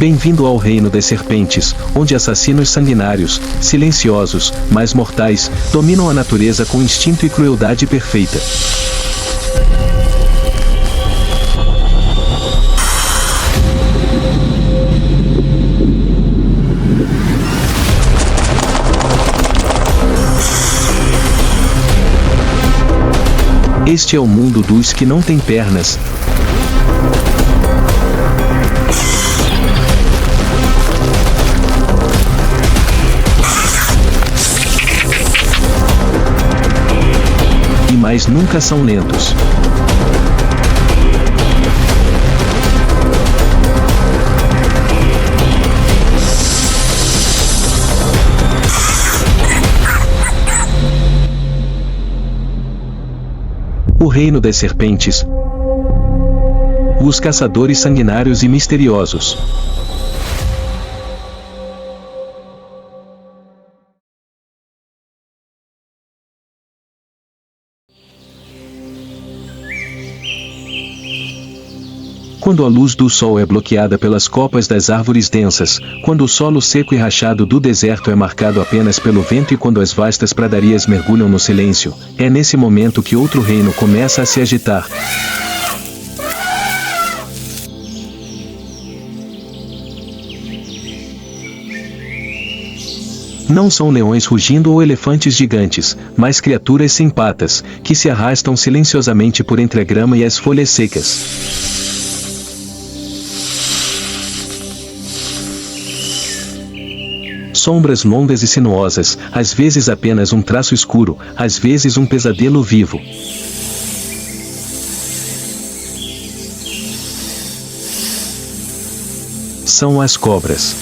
Bem-vindo ao reino das serpentes, onde assassinos sanguinários, silenciosos, mas mortais, dominam a natureza com instinto e crueldade perfeita. Este é o mundo dos que não têm pernas. E mais nunca são lentos. O reino das serpentes. Os caçadores sanguinários e misteriosos. Quando a luz do sol é bloqueada pelas copas das árvores densas, quando o solo seco e rachado do deserto é marcado apenas pelo vento e quando as vastas pradarias mergulham no silêncio, é nesse momento que outro reino começa a se agitar. Não são leões rugindo ou elefantes gigantes, mas criaturas sem patas, que se arrastam silenciosamente por entre a grama e as folhas secas. Sombras longas e sinuosas, às vezes apenas um traço escuro, às vezes um pesadelo vivo. São as cobras.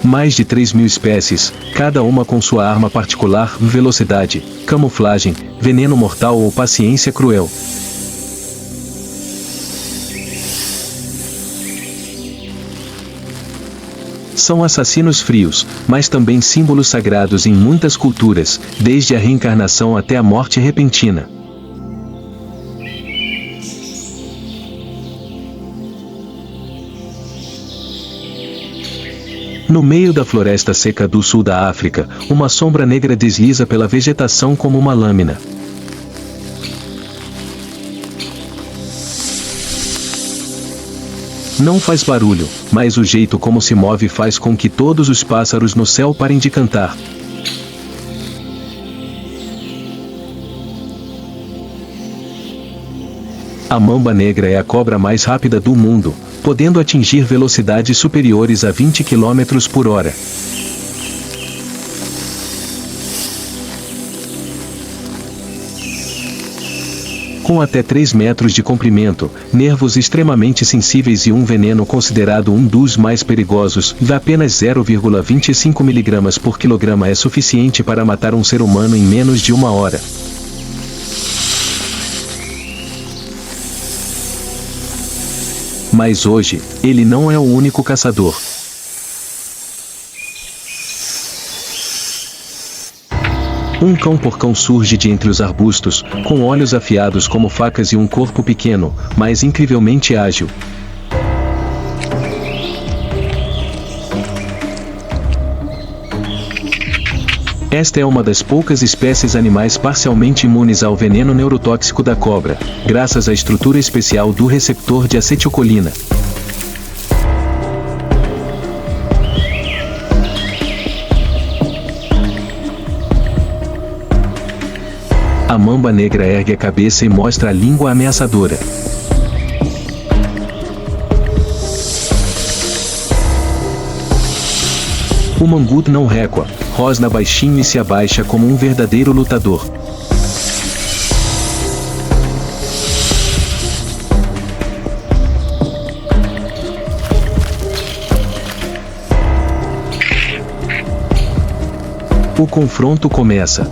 Mais de 3.000 espécies, cada uma com sua arma particular, velocidade, camuflagem, veneno mortal ou paciência cruel. São assassinos frios, mas também símbolos sagrados em muitas culturas, desde a reencarnação até a morte repentina. No meio da floresta seca do sul da África, uma sombra negra desliza pela vegetação como uma lâmina. Não faz barulho, mas o jeito como se move faz com que todos os pássaros no céu parem de cantar. A mamba negra é a cobra mais rápida do mundo, podendo atingir velocidades superiores a 20 km por hora. Com até 3 metros de comprimento, nervos extremamente sensíveis e um veneno considerado um dos mais perigosos, apenas 0,25 mg por quilograma é suficiente para matar um ser humano em menos de 1 hora. Mas hoje, ele não é o único caçador. Um cão-porcão surge de entre os arbustos, com olhos afiados como facas e um corpo pequeno, mas incrivelmente ágil. Esta é uma das poucas espécies animais parcialmente imunes ao veneno neurotóxico da cobra, graças à estrutura especial do receptor de acetilcolina. A mamba negra ergue a cabeça e mostra a língua ameaçadora. O manguto não recua, rosna baixinho e se abaixa como um verdadeiro lutador. O confronto começa.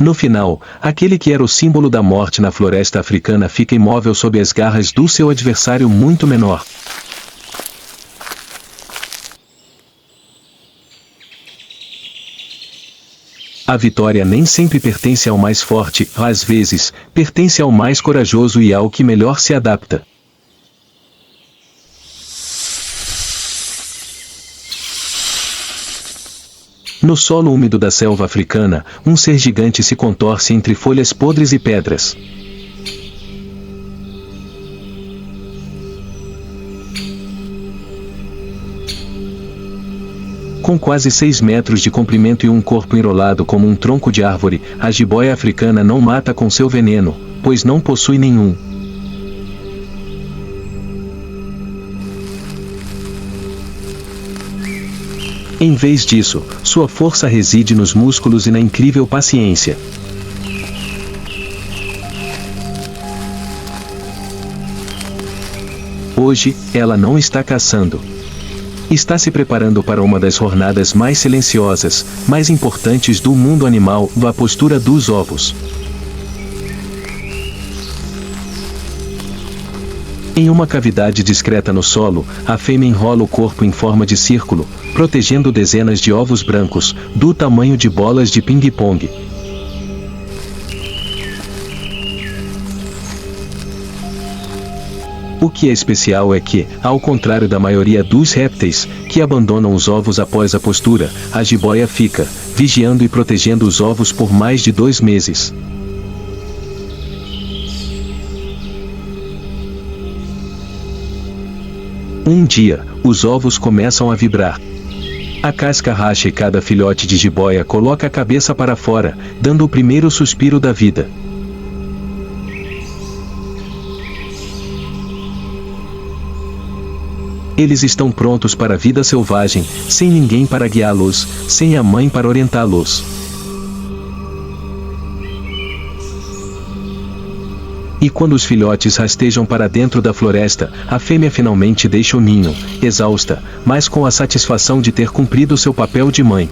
No final, aquele que era o símbolo da morte na floresta africana fica imóvel sob as garras do seu adversário muito menor. A vitória nem sempre pertence ao mais forte, às vezes, pertence ao mais corajoso e ao que melhor se adapta. No solo úmido da selva africana, um ser gigante se contorce entre folhas podres e pedras. Com quase 6 metros de comprimento e um corpo enrolado como um tronco de árvore, a jiboia africana não mata com seu veneno, pois não possui nenhum. Em vez disso, sua força reside nos músculos e na incrível paciência. Hoje, ela não está caçando. Está se preparando para uma das jornadas mais silenciosas, mais importantes do mundo animal, a postura dos ovos. Em uma cavidade discreta no solo, a fêmea enrola o corpo em forma de círculo, protegendo dezenas de ovos brancos, do tamanho de bolas de ping-pong. O que é especial é que, ao contrário da maioria dos répteis, que abandonam os ovos após a postura, a jiboia fica, vigiando e protegendo os ovos por mais de 2 meses. Um dia, os ovos começam a vibrar. A casca racha e cada filhote de jiboia coloca a cabeça para fora, dando o primeiro suspiro da vida. Eles estão prontos para a vida selvagem, sem ninguém para guiá-los, sem a mãe para orientá-los. E quando os filhotes rastejam para dentro da floresta, a fêmea finalmente deixa o ninho, exausta, mas com a satisfação de ter cumprido seu papel de mãe.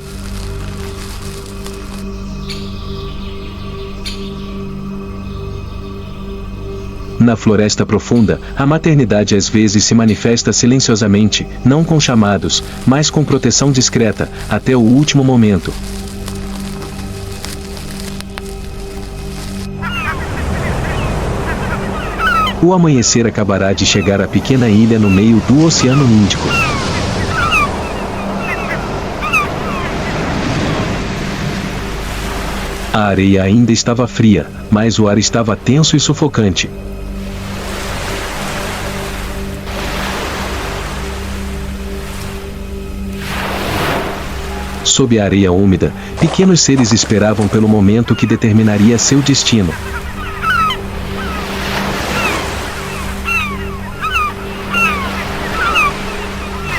Na floresta profunda, a maternidade às vezes se manifesta silenciosamente, não com chamados, mas com proteção discreta, até o último momento. O amanhecer acabará de chegar à pequena ilha no meio do Oceano Índico. A areia ainda estava fria, mas o ar estava tenso e sufocante. Sob a areia úmida, pequenos seres esperavam pelo momento que determinaria seu destino.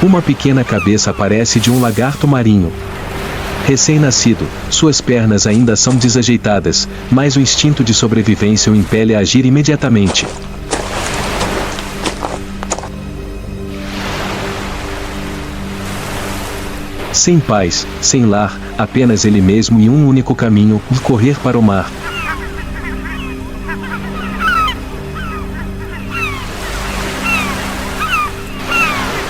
Uma pequena cabeça aparece de um lagarto marinho. Recém-nascido, suas pernas ainda são desajeitadas, mas o instinto de sobrevivência o impele a agir imediatamente. Sem paz, sem lar, apenas ele mesmo e um único caminho, correr para o mar.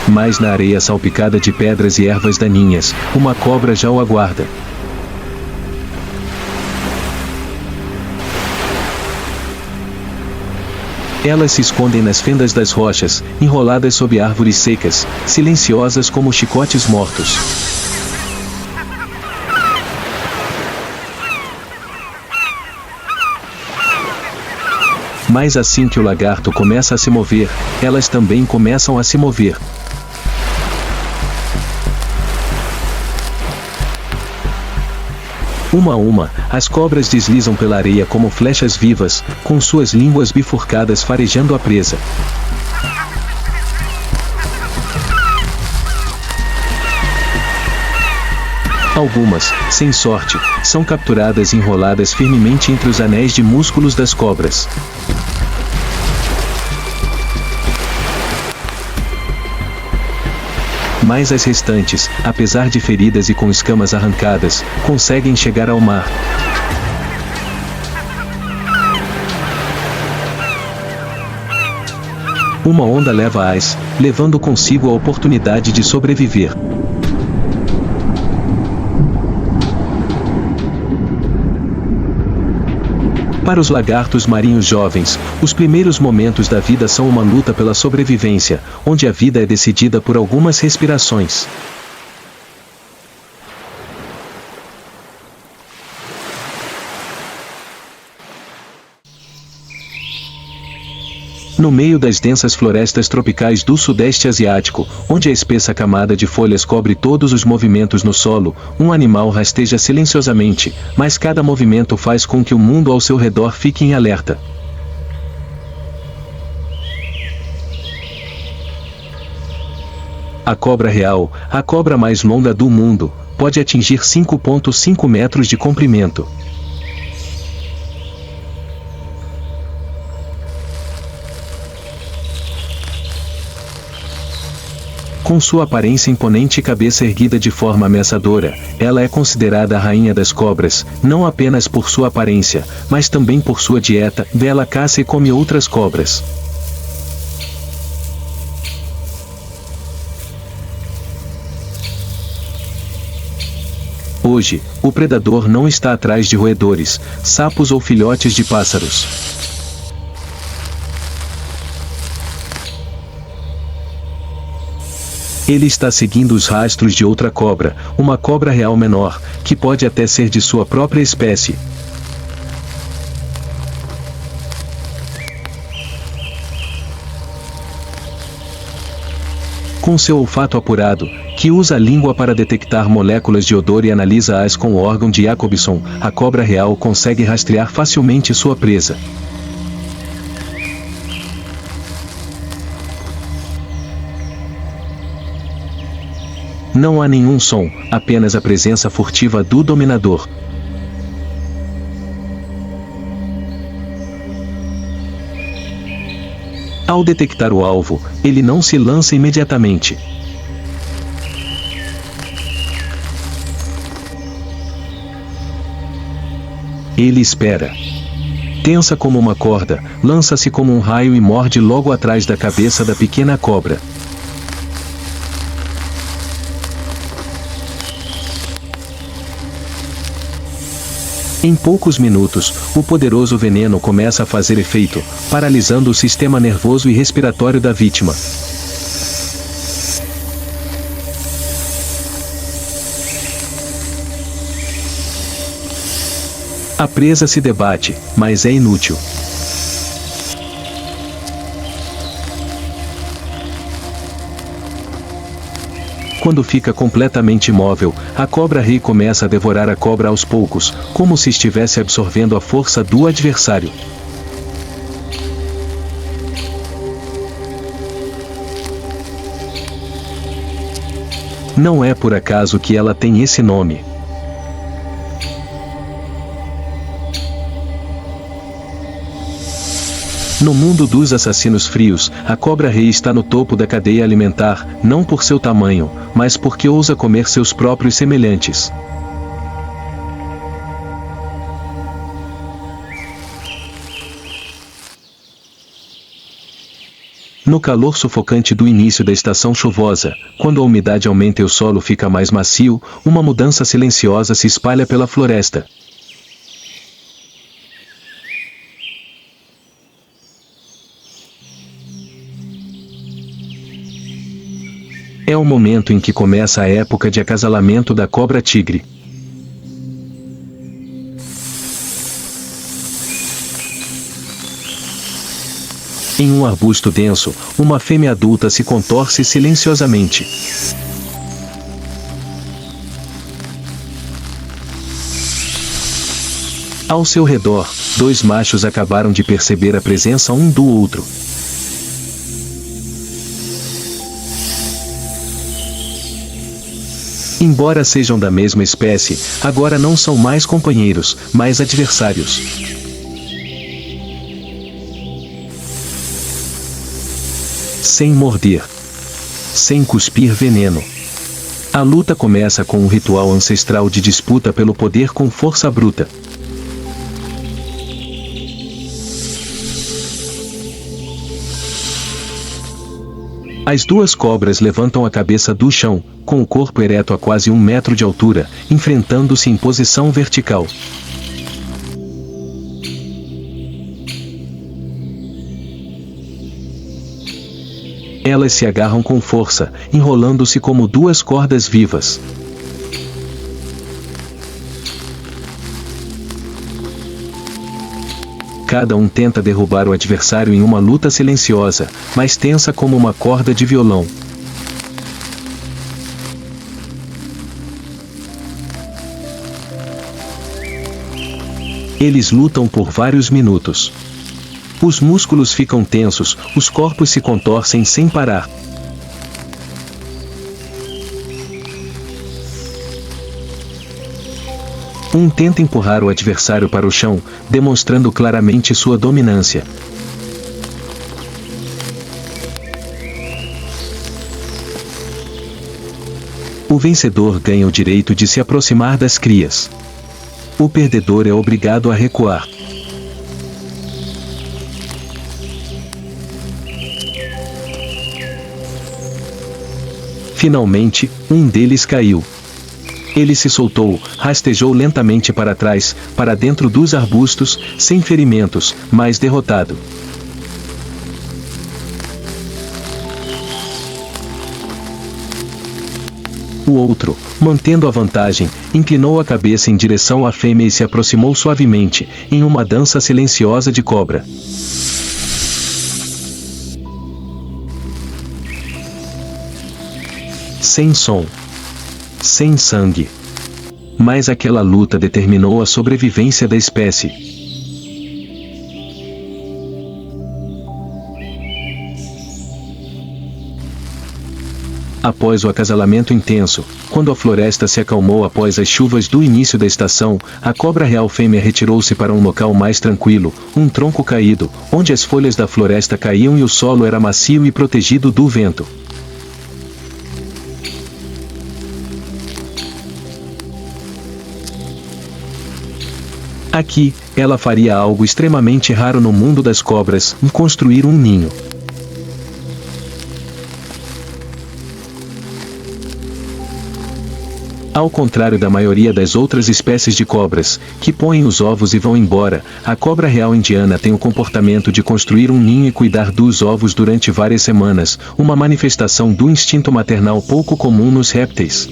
Mas na areia salpicada de pedras e ervas daninhas, uma cobra já o aguarda. Elas se escondem nas fendas das rochas, enroladas sob árvores secas, silenciosas como chicotes mortos. Mas assim que o lagarto começa a se mover, elas também começam a se mover. Uma a uma, as cobras deslizam pela areia como flechas vivas, com suas línguas bifurcadas farejando a presa. Algumas, sem sorte, são capturadas e enroladas firmemente entre os anéis de músculos das cobras. Mas as restantes, apesar de feridas e com escamas arrancadas, conseguem chegar ao mar. Uma onda leva-as, levando consigo a oportunidade de sobreviver. Para os lagartos marinhos jovens, os primeiros momentos da vida são uma luta pela sobrevivência, onde a vida é decidida por algumas respirações. No meio das densas florestas tropicais do Sudeste Asiático, onde a espessa camada de folhas cobre todos os movimentos no solo, um animal rasteja silenciosamente, mas cada movimento faz com que o mundo ao seu redor fique em alerta. A cobra real, a cobra mais longa do mundo, pode atingir 5,5 metros de comprimento. Com sua aparência imponente e cabeça erguida de forma ameaçadora, ela é considerada a rainha das cobras, não apenas por sua aparência, mas também por sua dieta. Ela caça e come outras cobras. Hoje, o predador não está atrás de roedores, sapos ou filhotes de pássaros. Ele está seguindo os rastros de outra cobra, uma cobra real menor, que pode até ser de sua própria espécie. Com seu olfato apurado, que usa a língua para detectar moléculas de odor e analisa-as com o órgão de Jacobson, a cobra real consegue rastrear facilmente sua presa. Não há nenhum som, apenas a presença furtiva do dominador. Ao detectar o alvo, ele não se lança imediatamente. Ele espera. Tensa como uma corda, lança-se como um raio e morde logo atrás da cabeça da pequena cobra. Em poucos minutos, o poderoso veneno começa a fazer efeito, paralisando o sistema nervoso e respiratório da vítima. A presa se debate, mas é inútil. Quando fica completamente imóvel, a cobra-rei começa a devorar a cobra aos poucos, como se estivesse absorvendo a força do adversário. Não é por acaso que ela tem esse nome. No mundo dos assassinos frios, a cobra-rei está no topo da cadeia alimentar, não por seu tamanho, mas porque ousa comer seus próprios semelhantes. No calor sufocante do início da estação chuvosa, quando a umidade aumenta e o solo fica mais macio, uma mudança silenciosa se espalha pela floresta. É o momento em que começa a época de acasalamento da cobra-tigre. Em um arbusto denso, uma fêmea adulta se contorce silenciosamente. Ao seu redor, dois machos acabaram de perceber a presença um do outro. Embora sejam da mesma espécie, agora não são mais companheiros, mas adversários. Sem morder. Sem cuspir veneno. A luta começa com um ritual ancestral de disputa pelo poder com força bruta. As duas cobras levantam a cabeça do chão, com o corpo ereto a quase 1 metro de altura, enfrentando-se em posição vertical. Elas se agarram com força, enrolando-se como duas cordas vivas. Cada um tenta derrubar o adversário em uma luta silenciosa, mas tensa como uma corda de violão. Eles lutam por vários minutos. Os músculos ficam tensos, os corpos se contorcem sem parar. Um tenta empurrar o adversário para o chão, demonstrando claramente sua dominância. O vencedor ganha o direito de se aproximar das crias. O perdedor é obrigado a recuar. Finalmente, um deles caiu. Ele se soltou, rastejou lentamente para trás, para dentro dos arbustos, sem ferimentos, mas derrotado. O outro, mantendo a vantagem, inclinou a cabeça em direção à fêmea e se aproximou suavemente, em uma dança silenciosa de cobra. Sem som. Sem sangue. Mas aquela luta determinou a sobrevivência da espécie. Após o acasalamento intenso, quando a floresta se acalmou após as chuvas do início da estação, a cobra real fêmea retirou-se para um local mais tranquilo, um tronco caído, onde as folhas da floresta caíam e o solo era macio e protegido do vento. Aqui, ela faria algo extremamente raro no mundo das cobras, construir um ninho. Ao contrário da maioria das outras espécies de cobras, que põem os ovos e vão embora, a cobra real indiana tem o comportamento de construir um ninho e cuidar dos ovos durante várias semanas, uma manifestação do instinto maternal pouco comum nos répteis.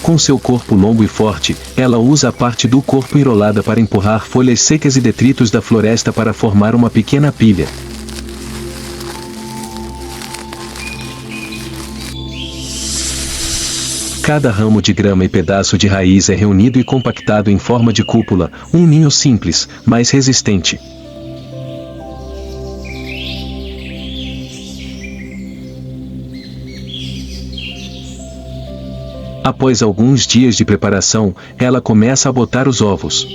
Com seu corpo longo e forte, ela usa a parte do corpo enrolada para empurrar folhas secas e detritos da floresta para formar uma pequena pilha. Cada ramo de grama e pedaço de raiz é reunido e compactado em forma de cúpula, um ninho simples, mas resistente. Após alguns dias de preparação, ela começa a botar os ovos.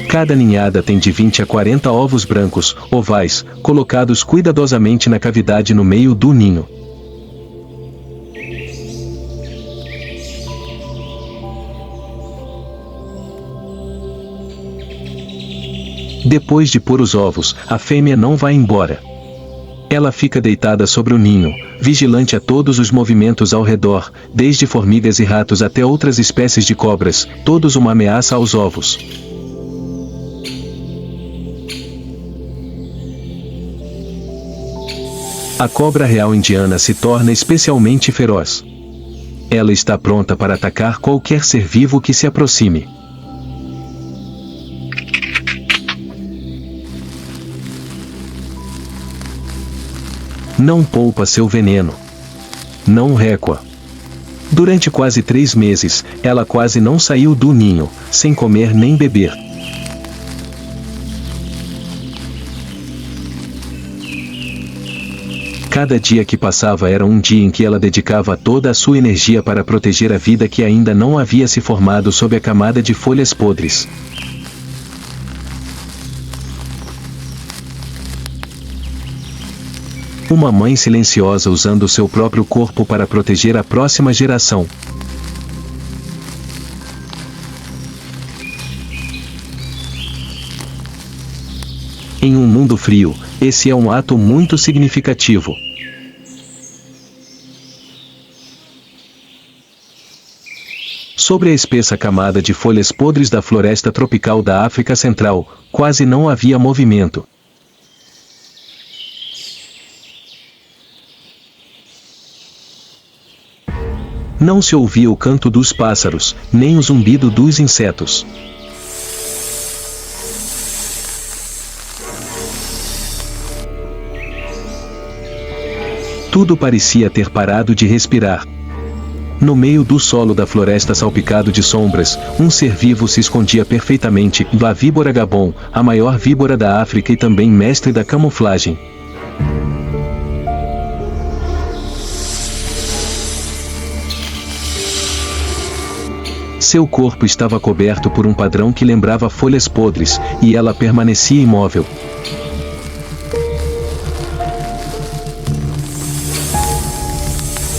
Cada ninhada tem de 20 a 40 ovos brancos, ovais, colocados cuidadosamente na cavidade no meio do ninho. Depois de pôr os ovos, a fêmea não vai embora. Ela fica deitada sobre o ninho, vigilante a todos os movimentos ao redor, desde formigas e ratos até outras espécies de cobras, todos uma ameaça aos ovos. A cobra real indiana se torna especialmente feroz. Ela está pronta para atacar qualquer ser vivo que se aproxime. Não poupa seu veneno. Não recua. Durante quase 3 meses, ela quase não saiu do ninho, sem comer nem beber. Cada dia que passava era um dia em que ela dedicava toda a sua energia para proteger a vida que ainda não havia se formado sob a camada de folhas podres. Uma mãe silenciosa usando seu próprio corpo para proteger a próxima geração. Em um mundo frio, esse é um ato muito significativo. Sobre a espessa camada de folhas podres da floresta tropical da África Central, quase não havia movimento. Não se ouvia o canto dos pássaros, nem o zumbido dos insetos. Tudo parecia ter parado de respirar. No meio do solo da floresta salpicado de sombras, um ser vivo se escondia perfeitamente, a víbora gabon, a maior víbora da África e também mestre da camuflagem. Seu corpo estava coberto por um padrão que lembrava folhas podres, e ela permanecia imóvel.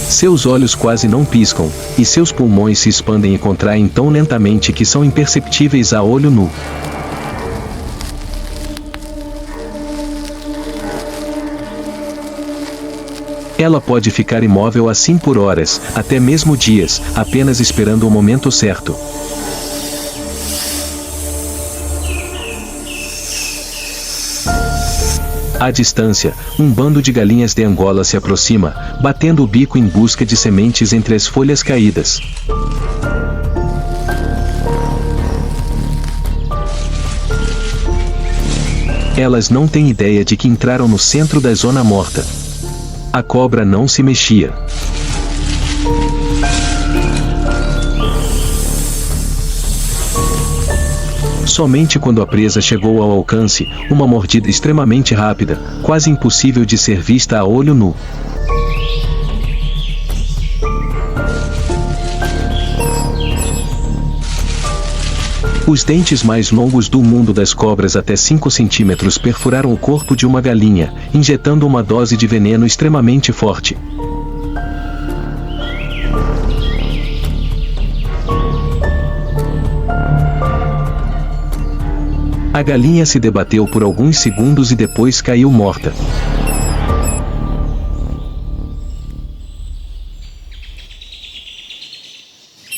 Seus olhos quase não piscam, e seus pulmões se expandem e contraem tão lentamente que são imperceptíveis a olho nu. Ela pode ficar imóvel assim por horas, até mesmo dias, apenas esperando o momento certo. À distância, um bando de galinhas de Angola se aproxima, batendo o bico em busca de sementes entre as folhas caídas. Elas não têm ideia de que entraram no centro da zona morta. A cobra não se mexia. Somente quando a presa chegou ao alcance, uma mordida extremamente rápida, quase impossível de ser vista a olho nu. Os dentes mais longos do mundo das cobras, até 5 centímetros, perfuraram o corpo de uma galinha, injetando uma dose de veneno extremamente forte. A galinha se debateu por alguns segundos e depois caiu morta.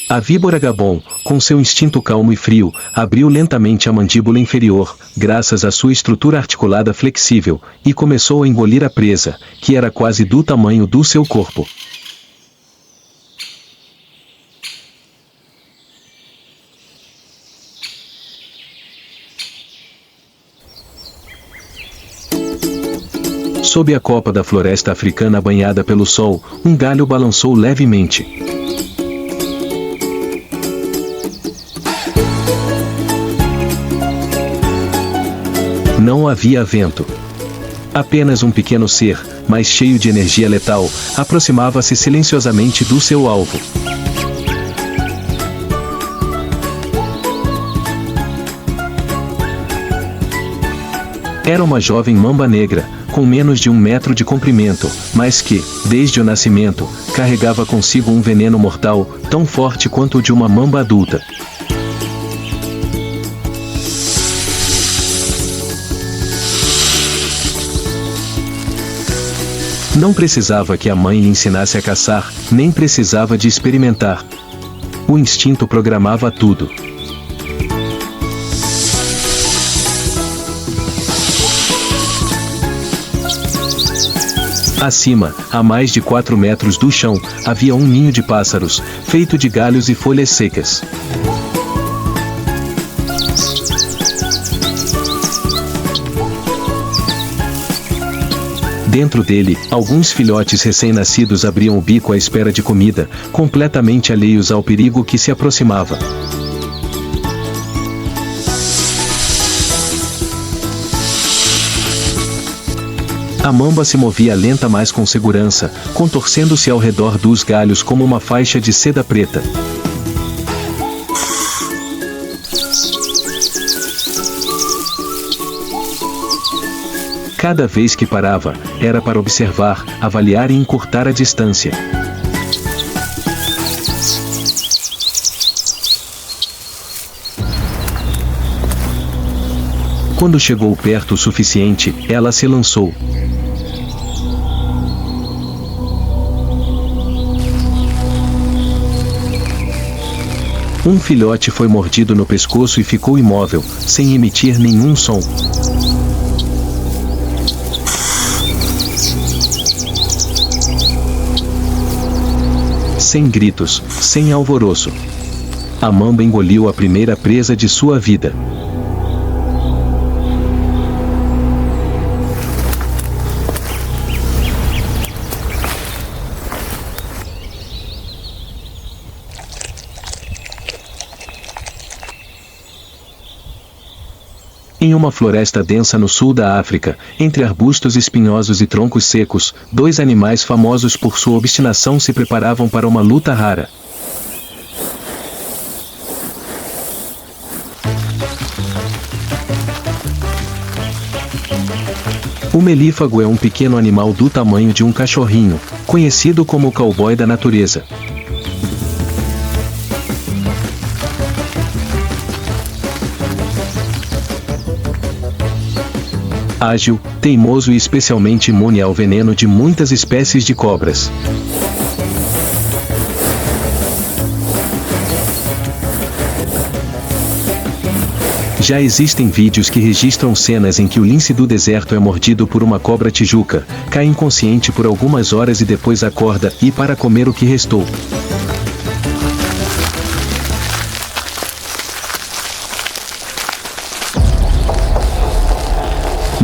A víbora gabon, com seu instinto calmo e frio, abriu lentamente a mandíbula inferior, graças à sua estrutura articulada flexível, e começou a engolir a presa, que era quase do tamanho do seu corpo. Sob a copa da floresta africana banhada pelo sol, um galho balançou levemente. Não havia vento. Apenas um pequeno ser, mas cheio de energia letal, aproximava-se silenciosamente do seu alvo. Era uma jovem mamba negra, com menos de 1 metro de comprimento, mas que, desde o nascimento, carregava consigo um veneno mortal, tão forte quanto o de uma mamba adulta. Não precisava que a mãe lhe ensinasse a caçar, nem precisava de experimentar. O instinto programava tudo. Acima, a mais de 4 metros do chão, havia um ninho de pássaros, feito de galhos e folhas secas. Dentro dele, alguns filhotes recém-nascidos abriam o bico à espera de comida, completamente alheios ao perigo que se aproximava. A mamba se movia lenta, mas com segurança, contorcendo-se ao redor dos galhos como uma faixa de seda preta. Cada vez que parava, era para observar, avaliar e encurtar a distância. Quando chegou perto o suficiente, ela se lançou. Um filhote foi mordido no pescoço e ficou imóvel, sem emitir nenhum som. Sem gritos, sem alvoroço. A mamba engoliu a primeira presa de sua vida. Em uma floresta densa no sul da África, entre arbustos espinhosos e troncos secos, dois animais famosos por sua obstinação se preparavam para uma luta rara. O melífago é um pequeno animal do tamanho de um cachorrinho, conhecido como o cowboy da natureza. Ágil, teimoso e especialmente imune ao veneno de muitas espécies de cobras. Já existem vídeos que registram cenas em que o lince do deserto é mordido por uma cobra tijuca, cai inconsciente por algumas horas e depois acorda e para comer o que restou.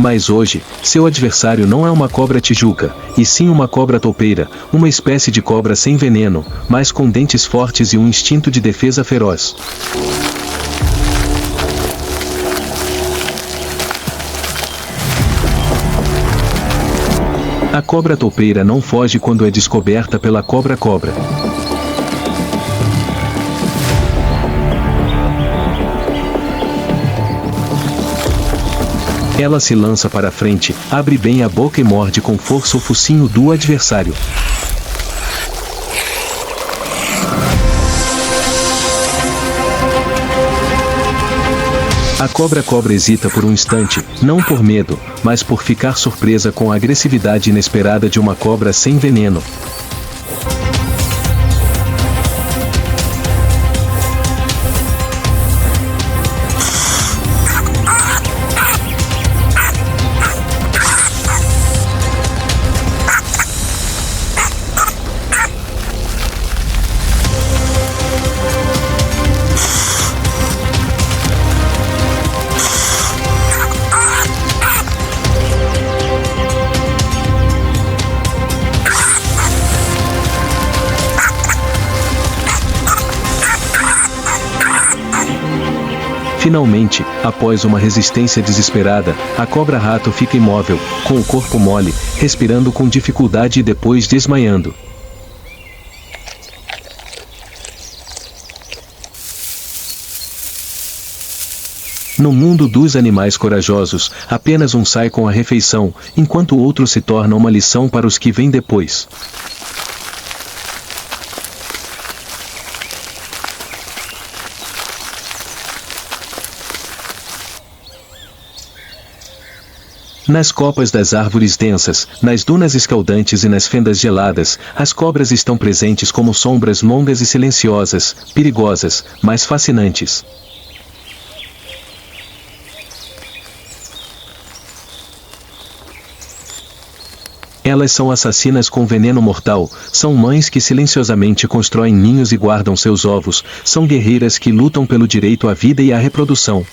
Mas hoje, seu adversário não é uma cobra tijuca, e sim uma cobra toupeira, uma espécie de cobra sem veneno, mas com dentes fortes e um instinto de defesa feroz. A cobra toupeira não foge quando é descoberta pela cobra-cobra. Ela se lança para frente, abre bem a boca e morde com força o focinho do adversário. A cobra-cobra hesita por um instante, não por medo, mas por ficar surpresa com a agressividade inesperada de uma cobra sem veneno. Finalmente, após uma resistência desesperada, a cobra-rato fica imóvel, com o corpo mole, respirando com dificuldade e depois desmaiando. No mundo dos animais corajosos, apenas um sai com a refeição, enquanto o outro se torna uma lição para os que vêm depois. Nas copas das árvores densas, nas dunas escaldantes e nas fendas geladas, as cobras estão presentes como sombras longas e silenciosas, perigosas, mas fascinantes. Elas são assassinas com veneno mortal, são mães que silenciosamente constroem ninhos e guardam seus ovos, são guerreiras que lutam pelo direito à vida e à reprodução.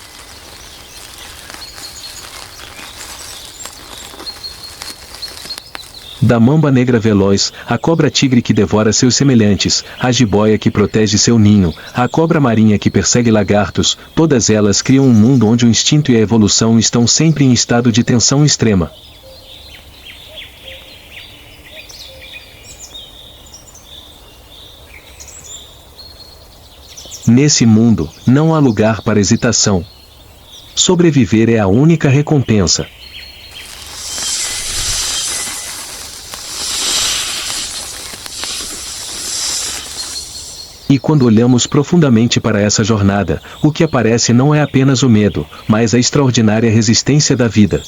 Da mamba negra veloz, a cobra-tigre que devora seus semelhantes, a jiboia que protege seu ninho, a cobra marinha que persegue lagartos, todas elas criam um mundo onde o instinto e a evolução estão sempre em estado de tensão extrema. Nesse mundo, não há lugar para hesitação. Sobreviver é a única recompensa. E quando olhamos profundamente para essa jornada, o que aparece não é apenas o medo, mas a extraordinária resistência da vida.